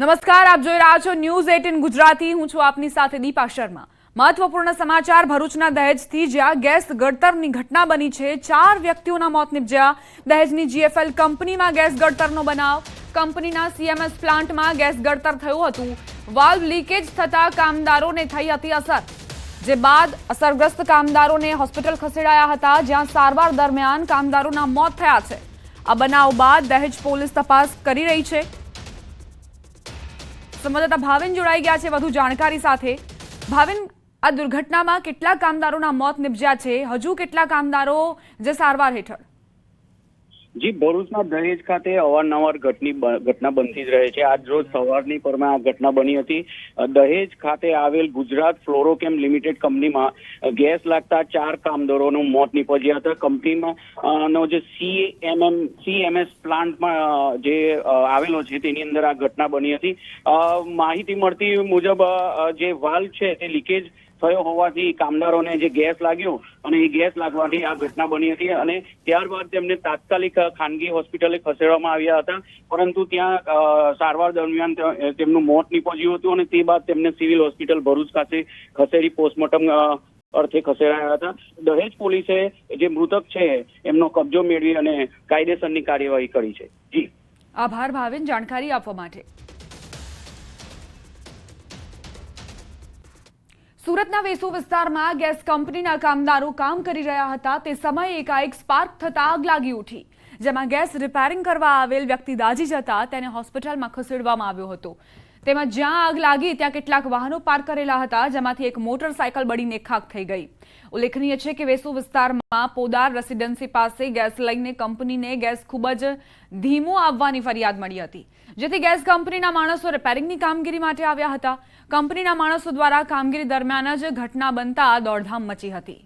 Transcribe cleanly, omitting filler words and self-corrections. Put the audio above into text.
નમસ્કાર, આપ જોઈ રહ્યા છો ન્યૂઝ 18 ગુજરાતી। હું છું આપની સાથે દીપા શર્મા। મહત્વપૂર્ણ સમાચાર ભરૂચના દહેજથી, જ્યાં ગેસ ગળતરની ઘટના બની છે। 4 વ્યક્તિઓના મોત નિપજ્યા। દહેજની જીએફએલ કંપનીમાં ગેસ ગળતરનો બનાવ। કંપનીના સીએમએસ પ્લાન્ટમાં ગેસ ગળતર થયું હતું। વાલ્વ લીકેજ થતા કામદારોને થઈ હતી અસર, જે બાદ અસરગ્રસ્ત કામદારોને હોસ્પિટલ ખસેડાયા હતા, જ્યાં સારવાર દરમિયાન કામદારોના મોત થયા છે। આ બનાવ બાદ દહેજ પોલીસ તપાસ કરી રહી છે। સંવાદદાતા ભાવિન જોડાઈ ગયા છે વધુ જાણકારી સાથે। ભાવિન, આ દુર્ઘટનામાં કેટલા કામદારોના મોત નિપજ્યા છે? હજુ કેટલા કામદારો જે સારવાર હેઠળ? જી, ભરૂચના દહેજ ખાતે અવારનવાર ઘટના બનતી જ રહે છે। આજ રોજ સવારની પરમાં આ ઘટના બની હતી। દહેજ ખાતે આવેલ ગુજરાત ફ્લોરોકેમ લિમિટેડ કંપનીમાં ગેસ લાગતા 4 કામદારોનું મોત નીપજ્યા હતા। કંપનીમાં નો જે સીએમએસ પ્લાન્ટમાં જે આવેલો છે તેની અંદર આ ઘટના બની હતી। માહિતી મળતી મુજબ જે વાલ્વ છે તે લીકેજ થયો હોવાથી કામદારોને જે ગેસ લાગ્યો અને એ ગેસ લાગવાથી આ ઘટના બની હતી અને ત્યારબાદ તેમને તાત્કાલિક ખાનગી હોસ્પિટલે ખસેડવામાં આવ્યા હતા, પરંતુ ત્યાં સારવાર દરમિયાન તેમનું મોત નીપજ્યું હતું અને તે બાદ તેમને સિવિલ હોસ્પિટલ ભરૂચ ખાતે ખસેડી પોસ્ટમોર્ટમ અર્થે ખસેડાયા હતા। દહેજ પોલીસે જે મૃતક છે એમનો કબજો મેળવી અને કાયદેસરની કાર્યવાહી કરી છે। જી, આભાર ભાવિન જાણકારી આપવા માટે। સુરતના વેસુ વિસ્તારમાં ગેસ કંપનીના કામદારો કામ કરી રહ્યા હતા, તે સમયે એકાએક સ્પાર્ક થતા આગ લાગી ઉઠી, જેમાં ગેસ રિપેરિંગ કરવા આવેલ વ્યક્તિ દાઝી જતા તેને હોસ્પિટલમાં ખસેડવામાં આવ્યો હતો। તેમાં જ્યાં આગ લાગી ત્યાં કેટલાક વાહનો પાર્ક કરેલા હતા, જેમાંથી એક મોટરસાયકલ બળીને ખાખ થઈ ગઈ। ઉલ્લેખનીય છે કે વેસુ વિસ્તારમાં પોદાર રેસિડેન્સી પાસે ગેસ લઈને કંપનીને ગેસ ખૂબ જ ધીમો આવવાની ફરિયાદ મળી હતી, જેથી ગેસ કંપનીના માણસો રિપેરિંગની કામગીરી માટે આવ્યા હતા। કંપનીના માણસો દ્વારા કામગીરી દરમિયાન જ ઘટના બનતા દોડધામ મચી હતી।